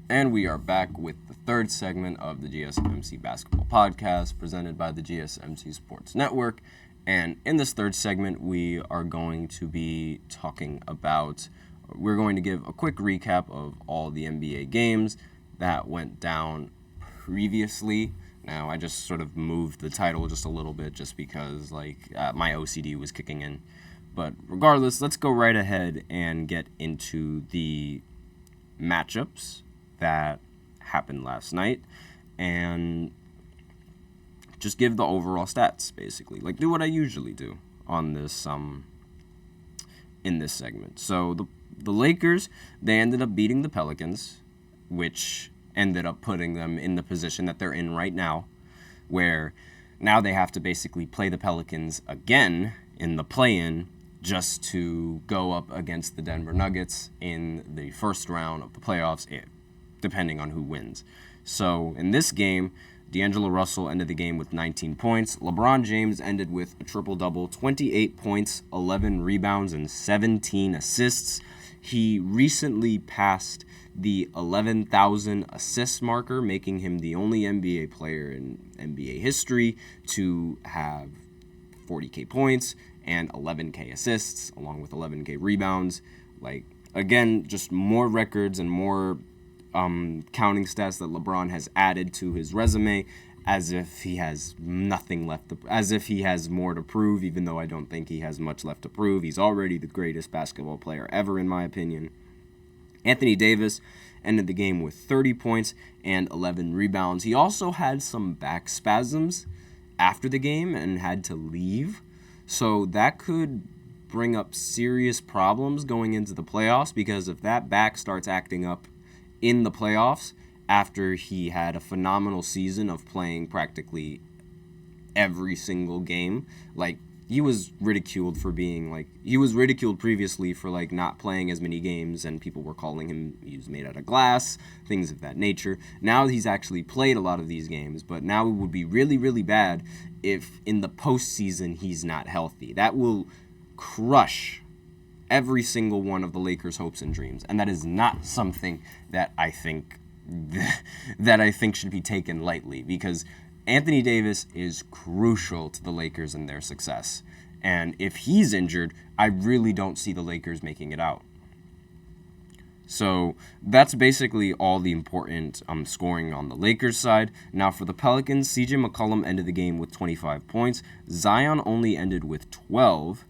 And we are back with the third segment of the GSMC Basketball Podcast presented by the GSMC Sports Network. And in this third segment, we are going to be we're going to give a quick recap of all the NBA games that went down previously. Now, I just sort of moved the title just a little bit just because, my OCD was kicking in. But regardless, let's go right ahead and get into the matchups that happened last night and just give the overall stats, basically. Do what I usually do on this in this segment. So the Lakers, they ended up beating the Pelicans, which ended up putting them in the position that they're in right now, where now they have to basically play the Pelicans again in the play-in just to go up against the Denver Nuggets in the first round of the playoffs, depending on who wins. So in this game, D'Angelo Russell ended the game with 19 points. LeBron James ended with a triple-double, 28 points, 11 rebounds, and 17 assists. He recently passed the 11,000 assist marker, making him the only NBA player in NBA history to have 40K points and 11K assists, along with 11K rebounds. Again, just more records and more counting stats that LeBron has added to his resume, as if he has nothing left, as if he has more to prove, even though I don't think he has much left to prove. He's already the greatest basketball player ever, in my opinion. Anthony Davis ended the game with 30 points and 11 rebounds. He also had some back spasms after the game and had to leave, so that could bring up serious problems going into the playoffs, because if that back starts acting up in the playoffs after he had a phenomenal season of playing practically every single game, he was ridiculed previously for not playing as many games, and people were calling him he was made out of glass, things of that nature. Now he's actually played a lot of these games, but now it would be really, really bad if in the postseason he's not healthy. That will crush every single one of the Lakers' hopes and dreams, and that is not something that I think should be taken lightly, because Anthony Davis is crucial to the Lakers and their success. And if he's injured, I really don't see the Lakers making it out. So that's basically all the important scoring on the Lakers side. Now for the Pelicans, CJ McCollum ended the game with 25 points. Zion only ended with 12.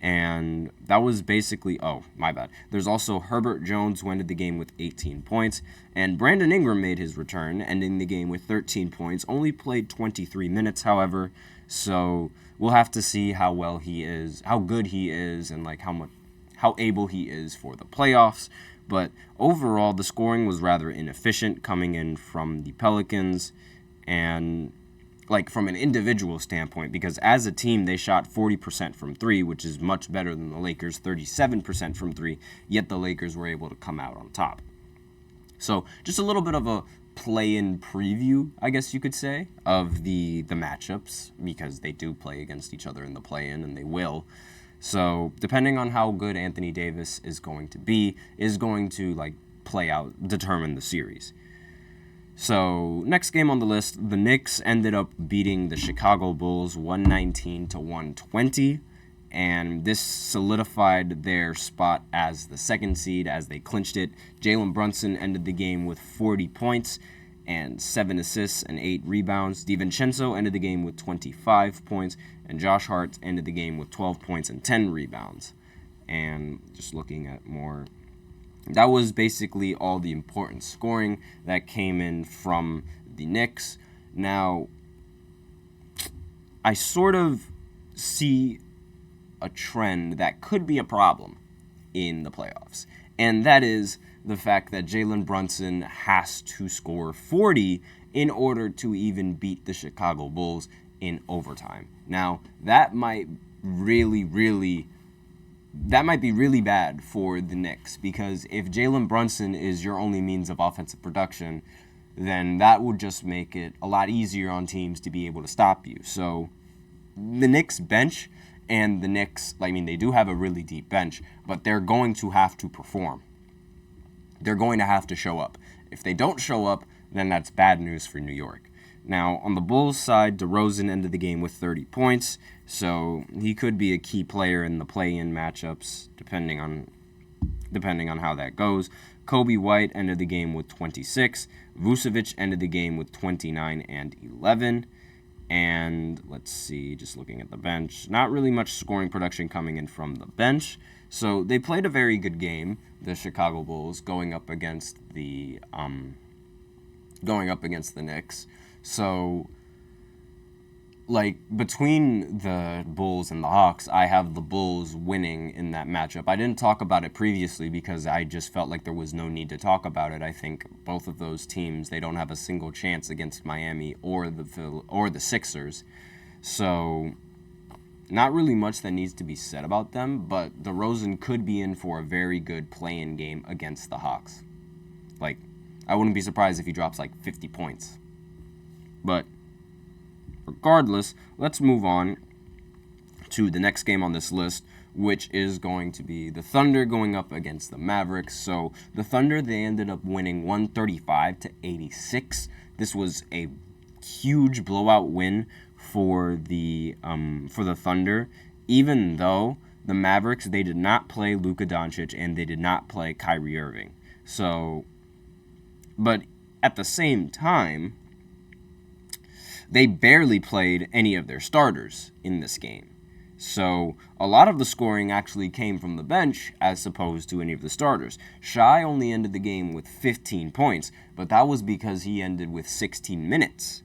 And that was basically, my bad. There's also Herbert Jones, who ended the game with 18 points. And Brandon Ingram made his return, ending the game with 13 points. Only played 23 minutes, however. So we'll have to see how well he is, how good he is, and how able he is for the playoffs. But overall, the scoring was rather inefficient coming in from the Pelicans. And from an individual standpoint, because as a team, they shot 40% from three, which is much better than the Lakers' 37% from three, yet the Lakers were able to come out on top. So just a little bit of a play-in preview, I guess you could say, of the matchups, because they do play against each other in the play-in, and they will. So depending on how good Anthony Davis is going to be, is going to play out, determine the series. So, next game on the list, the Knicks ended up beating the Chicago Bulls 119-120, and this solidified their spot as the second seed as they clinched it. Jalen Brunson ended the game with 40 points and 7 assists and 8 rebounds. DiVincenzo ended the game with 25 points, and Josh Hart ended the game with 12 points and 10 rebounds. And just looking at more, that was basically all the important scoring that came in from the Knicks. Now, I sort of see a trend that could be a problem in the playoffs, and that is the fact that Jalen Brunson has to score 40 in order to even beat the Chicago Bulls in overtime. Now, that might be really bad for the Knicks, because if Jalen Brunson is your only means of offensive production, then that would just make it a lot easier on teams to be able to stop you. So the Knicks bench, and the Knicks, they do have a really deep bench, but they're going to have to perform. They're going to have to show up. If they don't show up, then that's bad news for New York. Now, on the Bulls side, DeRozan ended the game with 30 points, so he could be a key player in the play-in matchups, depending on how that goes. Kobe White ended the game with 26. Vucevic ended the game with 29 and 11. And let's see, just looking at the bench, not really much scoring production coming in from the bench. So they played a very good game, the Chicago Bulls, going up against the Knicks. So, like, between the Bulls and the Hawks, I have the Bulls winning in that matchup. I didn't talk about it previously because I just felt like there was no need to talk about it. I think both of those teams, they don't have a single chance against Miami or the Sixers. So, not really much that needs to be said about them, but DeRozan could be in for a very good play-in game against the Hawks. Like, I wouldn't be surprised if he drops like 50 points. But regardless, let's move on to the next game on this list, which is going to be the Thunder going up against the Mavericks. So the Thunder, they ended up winning 135-86. This was a huge blowout win for the Thunder, even though the Mavericks, they did not play Luka Doncic and they did not play Kyrie Irving. So, but at the same time, they barely played any of their starters in this game. So a lot of the scoring actually came from the bench as opposed to any of the starters. Shai only ended the game with 15 points, but that was because he ended with 16 minutes.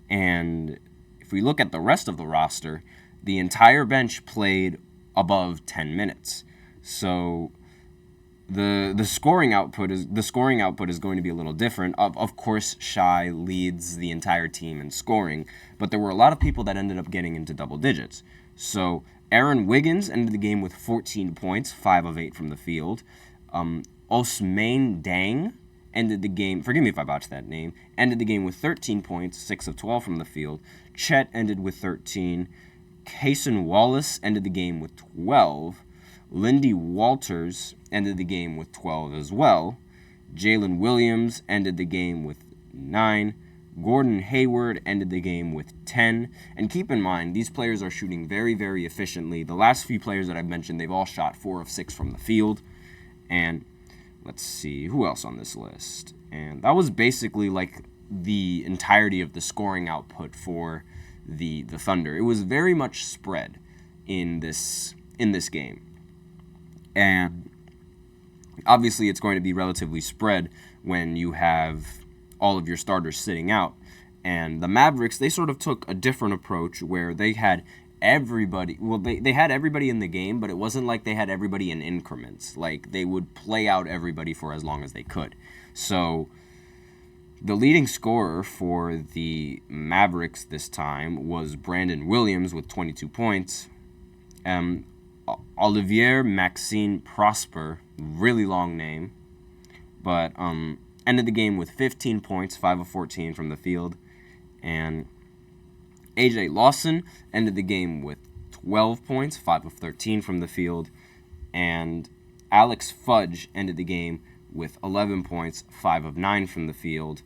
And if we look at the rest of the roster, the entire bench played above 10 minutes. So the scoring output is going to be a little different. Of course, Shai leads the entire team in scoring, but there were a lot of people that ended up getting into double digits. So Aaron Wiggins ended the game with 14 points, 5 of 8 from the field. Ousmane Deng ended the game, forgive me if I botched that name, ended the game with 13 points, 6 of 12 from the field. Chet ended with 13. Cason Wallace ended the game with 12. Lindy Walters ended the game with 12 as well. Jalen Williams ended the game with 9. Gordon Hayward ended the game with 10. And keep in mind, these players are shooting very, very efficiently. The last few players that I've mentioned, they've all shot 4 of 6 from the field. And let's see, who else on this list? And that was basically like the entirety of the scoring output for the Thunder. It was very much spread in this game. And obviously it's going to be relatively spread when you have all of your starters sitting out. And the Mavericks, they sort of took a different approach where they had everybody, they had everybody in the game, but it wasn't like they had everybody in increments. Like, they would play out everybody for as long as they could. So the leading scorer for the Mavericks this time was Brandon Williams with 22 points. Olivier Maxime Prosper, really long name, but ended the game with 15 points, 5 of 14 from the field. And AJ Lawson ended the game with 12 points, 5 of 13 from the field. And Alex Fudge ended the game with 11 points, 5 of 9 from the field,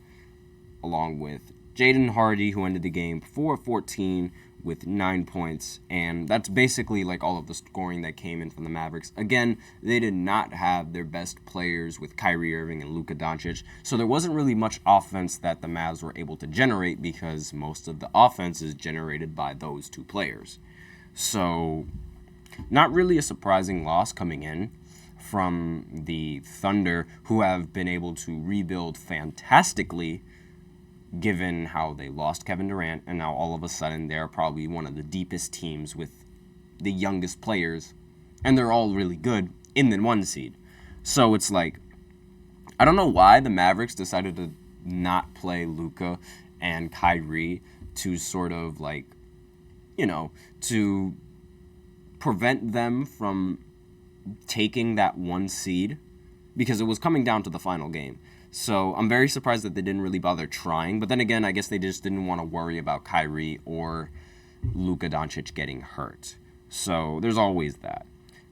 along with Jaden Hardy, who ended the game 4 of 14 with 9 points. And that's basically like all of the scoring that came in from the Mavericks. Again, they did not have their best players with Kyrie Irving and Luka Doncic, so there wasn't really much offense that the Mavs were able to generate because most of the offense is generated by those two players. So not really a surprising loss coming in from the Thunder, who have been able to rebuild fantastically given how they lost Kevin Durant, and now all of a sudden they're probably one of the deepest teams with the youngest players, and they're all really good in the 1 seed. So it's like, I don't know why the Mavericks decided to not play Luka and Kyrie to sort of like, to prevent them from taking that 1 seed, because it was coming down to the final game. So I'm very surprised that they didn't really bother trying. But then again, I guess they just didn't want to worry about Kyrie or Luka Doncic getting hurt. So there's always that.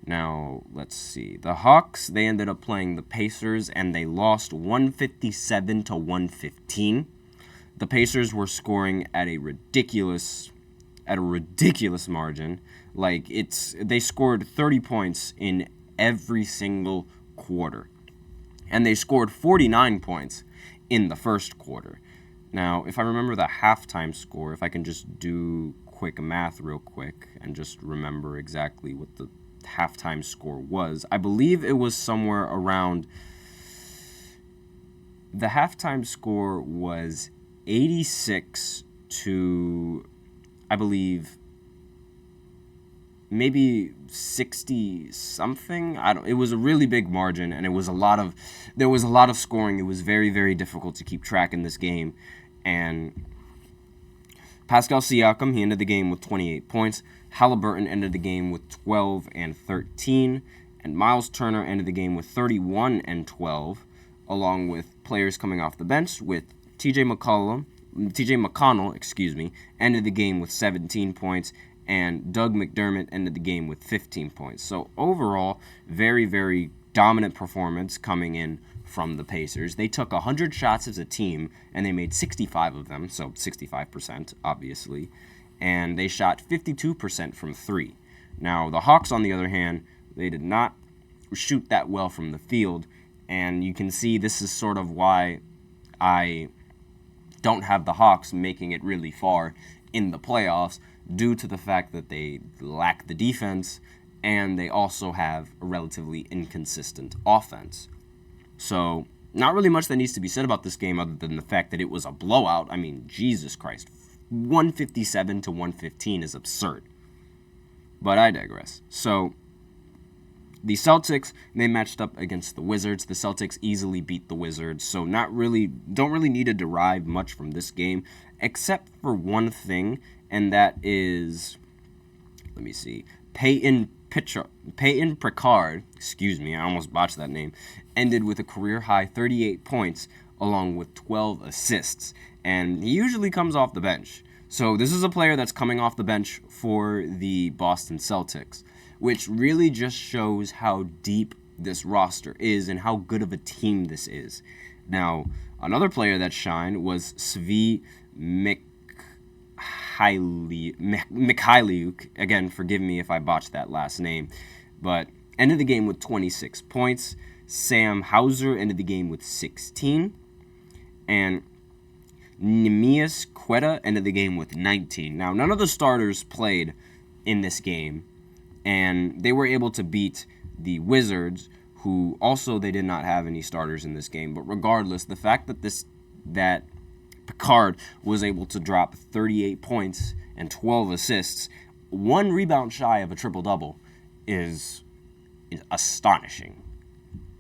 Now, let's see. The Hawks, they ended up playing the Pacers, and they lost 157 to 115. The Pacers were scoring at a ridiculous margin. Like, they scored 30 points in every single quarter. And they scored 49 points in the first quarter. Now, if I remember the halftime score, if I can just do quick math real quick and just remember exactly what the halftime score was, I believe it was somewhere around, the halftime score was 86 to, I believe, maybe 60 something. It was a really big margin, and there was a lot of scoring. It was very, very difficult to keep track in this game. And Pascal Siakam, he ended the game with 28 points. Halliburton ended the game with 12 and 13. And Miles Turner ended the game with 31 and 12, along with players coming off the bench, with TJ McConnell, ended the game with 17 points, and Doug McDermott ended the game with 15 points. So overall, very, very dominant performance coming in from the Pacers. They took 100 shots as a team, and they made 65 of them, so 65%, obviously. And they shot 52% from three. Now, the Hawks, on the other hand, they did not shoot that well from the field, and you can see this is sort of why I don't have the Hawks making it really far in the playoffs, due to the fact that they lack the defense and they also have a relatively inconsistent offense. So, not really much that needs to be said about this game other than the fact that it was a blowout. I mean, Jesus Christ, 157 to 115 is absurd. But I digress. So, the Celtics, they matched up against the Wizards. The Celtics easily beat the Wizards, so don't really need to derive much from this game, except for one thing, and that is, let me see, Payton Pritchard, I almost botched that name, ended with a career-high 38 points along with 12 assists, and he usually comes off the bench. So this is a player that's coming off the bench for the Boston Celtics, which really just shows how deep this roster is and how good of a team this is. Now, another player that shined was Svi Mikhailiuk. Again, forgive me if I botched that last name, but ended the game with 26 points. Sam Hauser ended the game with 16, and Neemias Quetta ended the game with 19. Now, none of the starters played in this game, and they were able to beat the Wizards, who also they did not have any starters in this game. But regardless, the fact that Picard was able to drop 38 points and 12 assists, one rebound shy of a triple-double, is astonishing.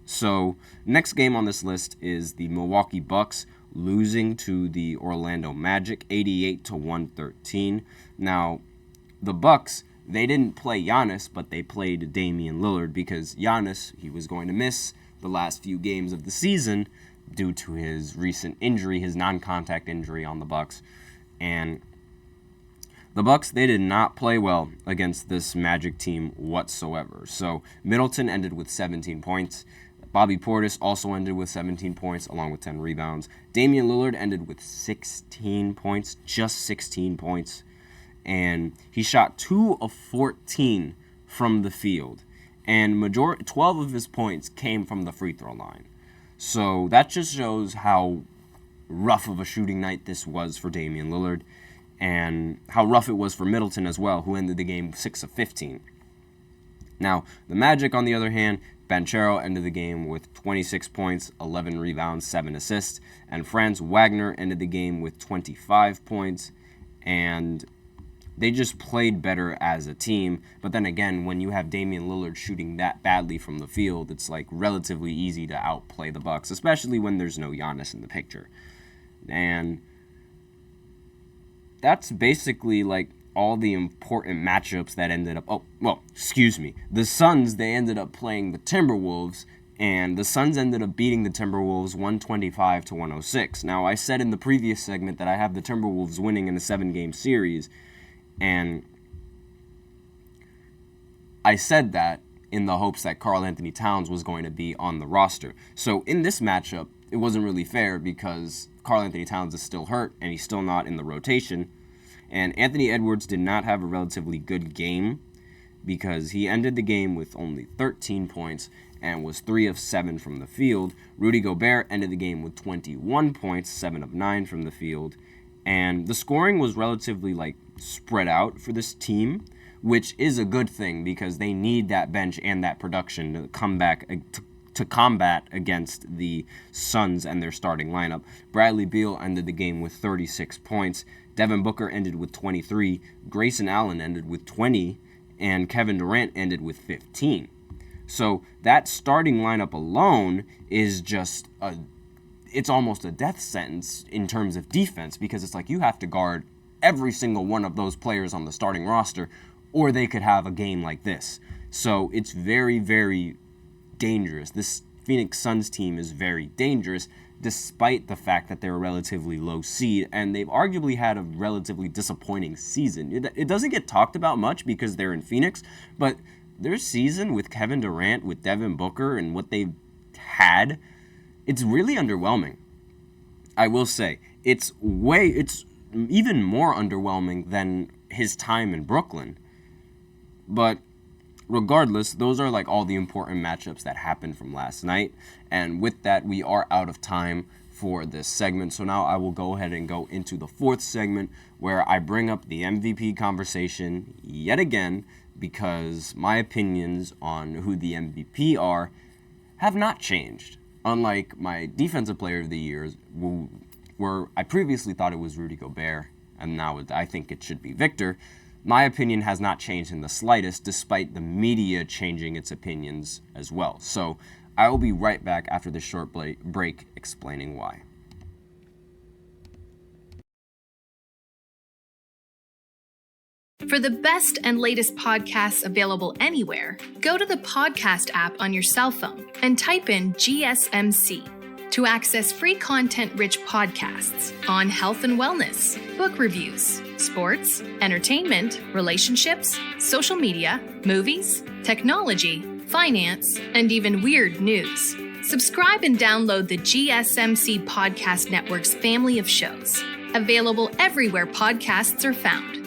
So, next game on this list is the Milwaukee Bucks losing to the Orlando Magic 88 to 113. Now, the Bucks, they didn't play Giannis, but they played Damian Lillard because Giannis, he was going to miss the last few games of the season due to his recent injury, his non-contact injury on the Bucks. And the Bucks, they did not play well against this Magic team whatsoever. So Middleton ended with 17 points. Bobby Portis also ended with 17 points along with 10 rebounds. Damian Lillard ended with 16 points, just 16 points. And he shot 2 of 14 from the field. And 12 of his points came from the free throw line. So that just shows how rough of a shooting night this was for Damian Lillard, and how rough it was for Middleton as well, who ended the game 6 of 15. Now, the Magic, on the other hand, Banchero ended the game with 26 points, 11 rebounds, 7 assists, and Franz Wagner ended the game with 25 points, and they just played better as a team. But then again, when you have Damian Lillard shooting that badly from the field, it's like relatively easy to outplay the Bucks, especially when there's no Giannis in the picture. And that's basically like all the important matchups that ended up... The Suns, they ended up playing the Timberwolves, and the Suns ended up beating the Timberwolves 125 to 106. Now, I said in the previous segment that I have the Timberwolves winning in a 7-game series, and I said that, in the hopes that Karl Anthony Towns was going to be on the roster. So in this matchup, it wasn't really fair because Karl Anthony Towns is still hurt and he's still not in the rotation. And Anthony Edwards did not have a relatively good game because he ended the game with only 13 points and was 3 of 7 from the field. Rudy Gobert ended the game with 21 points, 7 of 9 from the field. And the scoring was relatively spread out for this team, which is a good thing because they need that bench and that production to come back to combat against the Suns and their starting lineup. Bradley Beal ended the game with 36 points. Devin Booker ended with 23. Grayson Allen ended with 20. And Kevin Durant ended with 15. So that starting lineup alone is just it's almost a death sentence in terms of defense because it's you have to guard every single one of those players on the starting roster or they could have a game like this. So it's very, very dangerous. This Phoenix Suns team is very dangerous despite the fact that they're a relatively low seed and they've arguably had a relatively disappointing season. It doesn't get talked about much because they're in Phoenix, but their season with Kevin Durant, with Devin Booker, and what they've had, it's really underwhelming. I will say, it's even more underwhelming than his time in Brooklyn. But regardless, those are all the important matchups that happened from last night. And with that, we are out of time for this segment. So now I will go ahead and go into the fourth segment where I bring up the MVP conversation yet again because my opinions on who the MVP are have not changed. Unlike my defensive player of the year, where I previously thought it was Rudy Gobert, and now I think it should be Victor, my opinion has not changed in the slightest, despite the media changing its opinions as well. So I will be right back after this short break explaining why. For the best and latest podcasts available anywhere, go to the podcast app on your cell phone and type in GSMC to access free content-rich podcasts on health and wellness, book reviews, sports, entertainment, relationships, social media, movies, technology, finance, and even weird news. Subscribe and download the GSMC Podcast Network's family of shows, available everywhere podcasts are found.